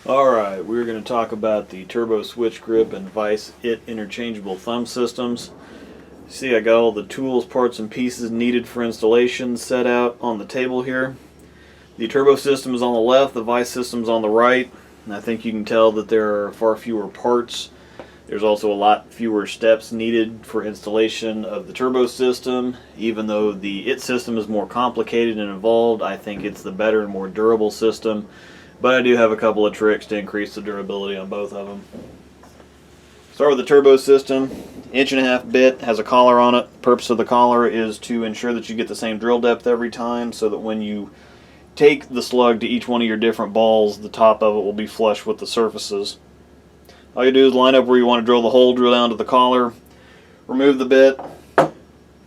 Alright, we're going to talk about the turbo switch grip and Vise interchangeable thumb systems. See, I got all the tools, parts, and pieces needed for installation set out on the table here. The turbo system is on the left, the Vise system is on the right, and I think you can tell that there are far fewer parts. There's also a lot fewer steps needed for installation of the turbo system. Even though the system is more complicated and involved, I think it's the better and more durable system. But I do have a couple of tricks to increase the durability on both of them. Start with the turbo system. 1.5" bit, has a collar on it. The purpose of the collar is to ensure that you get the same drill depth every time, so that when you take the slug to each one of your different balls, the top of it will be flush with the surfaces. All you do is line up where you want to drill the hole, drill down to the collar, remove the bit.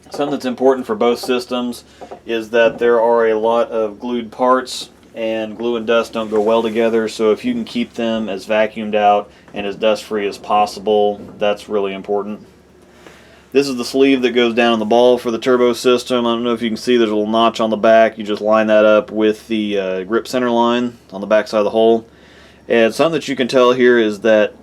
Something that's important for both systems is that there are a lot of glued parts, and glue and dust don't go well together, so if you can keep them as vacuumed out and as dust free as possible, that's really important. This is the sleeve that goes down in the ball for the turbo system. I don't know if you can see there's a little notch on the back. You just line that up with the grip center line on the back side of the hole. And something that you can tell here is that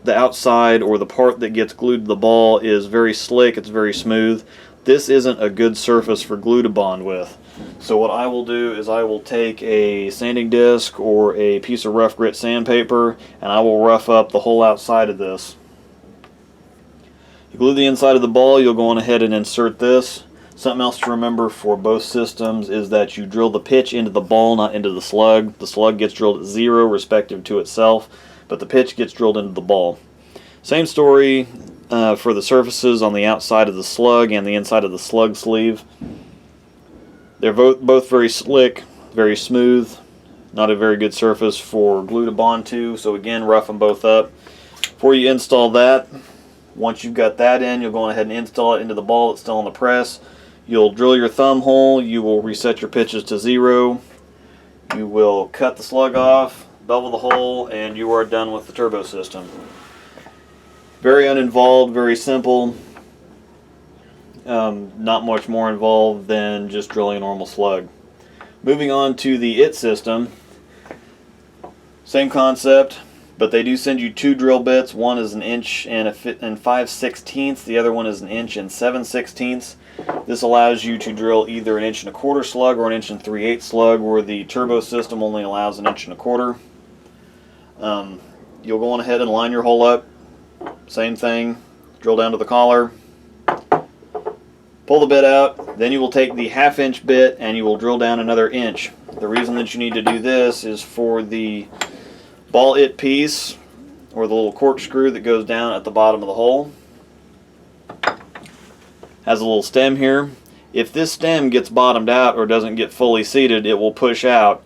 the outside, or the part that gets glued to the ball, is very slick, it's very smooth. This isn't a good surface for glue to bond with. So what I will do is I will take a sanding disc or a piece of rough grit sandpaper, and I will rough up the whole outside of this. You glue the inside of the ball, you'll go on ahead and insert this. Something else to remember for both systems is that you drill the pitch into the ball, not into the slug. The slug gets drilled at 0 respective to itself, but the pitch gets drilled into the ball. Same story for the surfaces on the outside of the slug and the inside of the slug sleeve. They're both very slick, very smooth, not a very good surface for glue to bond to, so again, rough them both up. Before you install that, once you've got that in, you'll go ahead and install it into the ball that's still on the press. You'll drill your thumb hole, you will reset your pitches to 0, you will cut the slug off, bevel the hole, and you are done with the turbo system. Very uninvolved, very simple. Not much more involved than just drilling a normal slug. Moving on to the system, same concept, but they do send you 2 drill bits. One is 1 inch and 5/16, the other one is 1 inch and 7/16. This allows you to drill either 1 1/4" slug or 1 3/8" slug, where the turbo system only allows 1 1/4". You'll go on ahead and line your hole up. Same thing, drill down to the collar. Pull the bit out, then you will take the 1/2 inch bit and you will drill down another inch. The reason that you need to do this is for the ball piece, or the little corkscrew that goes down at the bottom of the hole. Has a little stem here. If this stem gets bottomed out or doesn't get fully seated, it will push out.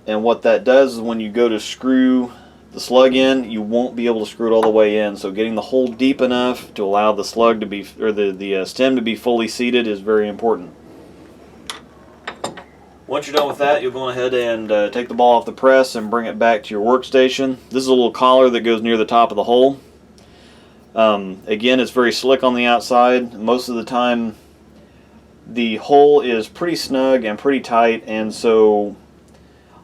And what that does is when you go to screw the slug in, you won't be able to screw it all the way in. So getting the hole deep enough to allow the slug to be, or the stem to be fully seated, is very important. Once you're done with that, you'll go ahead and take the ball off the press and bring it back to your workstation. This is a little collar that goes near the top of the hole. Again, it's very slick on the outside. Most of the time the hole is pretty snug and pretty tight, and so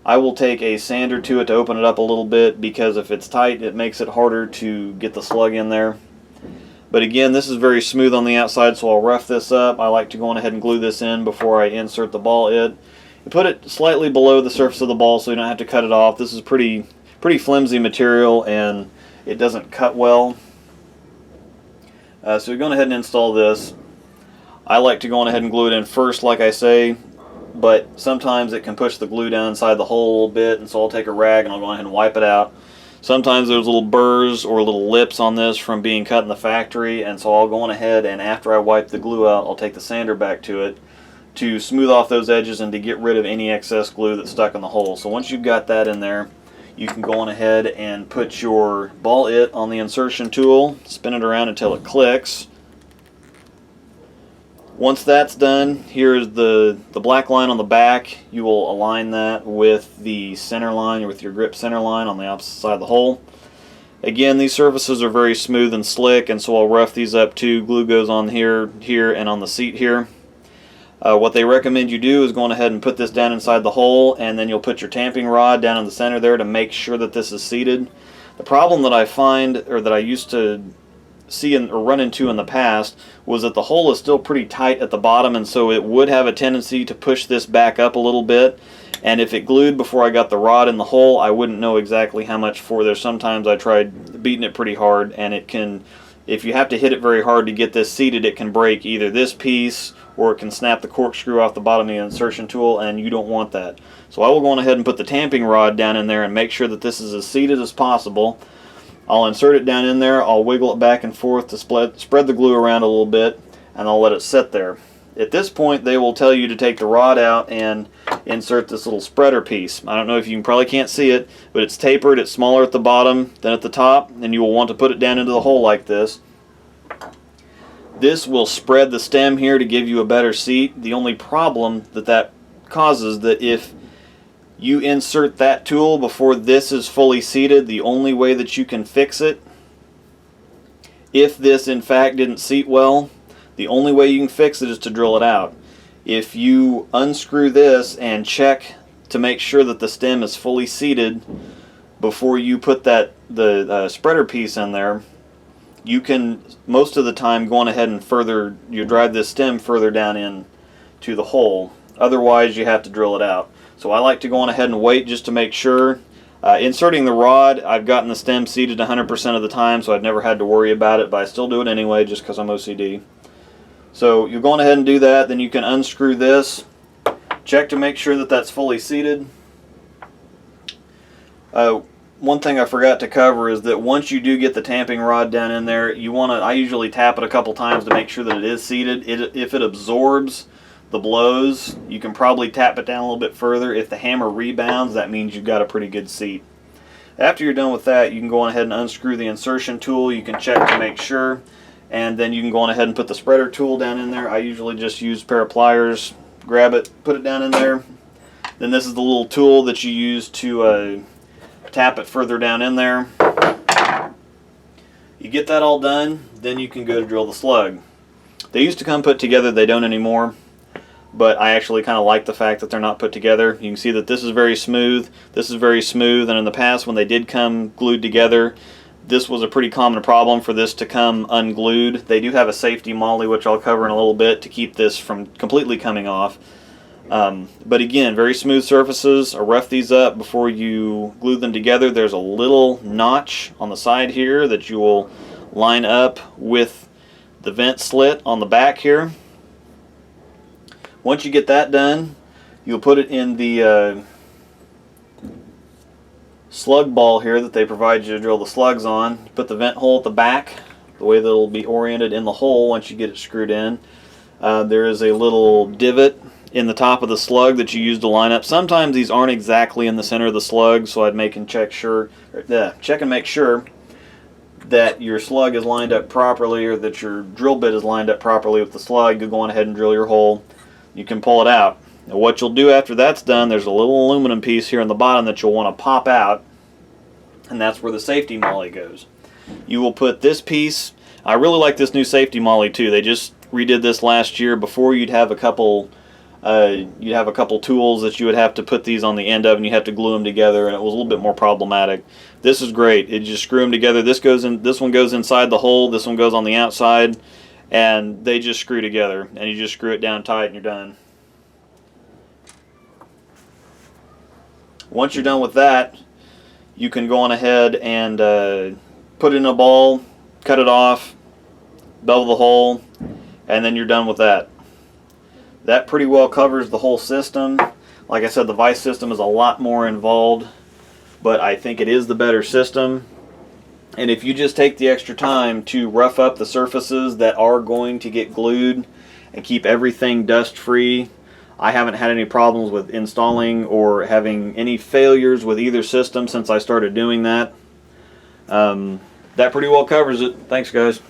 I will take a sander to it to open it up a little bit, because if it's tight, it makes it harder to get the slug in there. But again, this is very smooth on the outside, so I'll rough this up. I like to go on ahead and glue this in before I insert the ball. You put it slightly below the surface of the ball so you don't have to cut it off. This is pretty flimsy material and it doesn't cut well. So we're going ahead and install this. I like to go on ahead and glue it in first, like I say, but sometimes it can push the glue down inside the hole a little bit, and so I'll take a rag and I'll go ahead and wipe it out. Sometimes there's little burrs or little lips on this from being cut in the factory, and so I'll go on ahead and after I wipe the glue out, I'll take the sander back to it to smooth off those edges and to get rid of any excess glue that's stuck in the hole. So once you've got that in there, you can go on ahead and put your ball on the insertion tool, spin it around until it clicks. Once that's done, here's the black line on the back. You will align that with the center line, or with your grip center line on the opposite side of the hole. Again, these surfaces are very smooth and slick, and so I'll rough these up too. Glue goes on here, and on the seat here. What they recommend you do is going ahead and put this down inside the hole, and then you'll put your tamping rod down in the center there to make sure that this is seated. The problem that I find, or that I used to see or run into in the past, was that the hole is still pretty tight at the bottom, and so it would have a tendency to push this back up a little bit. And if it glued before I got the rod in the hole, I wouldn't know exactly how much for. There's sometimes I tried beating it pretty hard, and it can, if you have to hit it very hard to get this seated, it can break either this piece or it can snap the corkscrew off the bottom of the insertion tool, and you don't want that. So I will go on ahead and put the tamping rod down in there and make sure that this is as seated as possible. I'll insert it down in there, I'll wiggle it back and forth to spread the glue around a little bit, and I'll let it sit there. At this point, they will tell you to take the rod out and insert this little spreader piece. I don't know if you probably can't see it, but it's tapered, it's smaller at the bottom than at the top, and you will want to put it down into the hole like this. This will spread the stem here to give you a better seat. The only problem that causes, that if you insert that tool before this is fully seated, the only way that you can fix it, if this in fact didn't seat well, the only way you can fix it is to drill it out. If you unscrew this and check to make sure that the stem is fully seated before you put the spreader piece in there, you can most of the time go on ahead and you drive this stem further down in to the hole. Otherwise, you have to drill it out. So I like to go on ahead and wait just to make sure. Inserting the rod, I've gotten the stem seated 100% of the time, so I've never had to worry about it, but I still do it anyway just because I'm OCD. So you'll go on ahead and do that, then you can unscrew this. Check to make sure that that's fully seated. One thing I forgot to cover is that once you do get the tamping rod down in there, I usually tap it a couple times to make sure that it is seated. If it absorbs the blows, you can probably tap it down a little bit further. If the hammer rebounds, that means you've got a pretty good seat. After you're done with that, you can go on ahead and unscrew the insertion tool. You can check to make sure, and then you can go on ahead and put the spreader tool down in there. I usually just use a pair of pliers, grab it, put it down in there. Then this is the little tool that you use to tap it further down in there. You get that all done, then you can go to drill the slug. They used to come put together, they don't anymore, but I actually kind of like the fact that they're not put together. You can see that this is very smooth, this is very smooth, and in the past when they did come glued together, this was a pretty common problem for this to come unglued. They do have a safety molly, which I'll cover in a little bit, to keep this from completely coming off. But again, very smooth surfaces. I'll rough these up before you glue them together. There's a little notch on the side here that you will line up with the vent slit on the back here. Once you get that done, you'll put it in the slug ball here that they provide you to drill the slugs on. You put the vent hole at the back, the way that it'll be oriented in the hole once you get it screwed in. There is a little divot in the top of the slug that you use to line up. Sometimes these aren't exactly in the center of the slug, so I'd check and make sure that your slug is lined up properly, or that your drill bit is lined up properly with the slug. You go on ahead and drill your hole. You can pull it out. Now what you'll do after that's done, there's a little aluminum piece here on the bottom that you'll want to pop out, and that's where the safety molly goes. You will put this piece. I really like this new safety molly too. They just redid this last year. Before, you'd have a couple tools that you would have to put these on the end of, and you have to glue them together, and it was a little bit more problematic. This is great. It just screw them together. This one goes inside the hole, this one goes on the outside, and they just screw together, and you just screw it down tight and you're done. Once you're done with that, you can go on ahead and put it in a ball, cut it off, bevel the hole, and then you're done with that. That pretty well covers the whole system. Like I said, the Vise system is a lot more involved, but I think it is the better system. And if you just take the extra time to rough up the surfaces that are going to get glued and keep everything dust free, I haven't had any problems with installing or having any failures with either system since I started doing that. That pretty well covers it. Thanks, guys.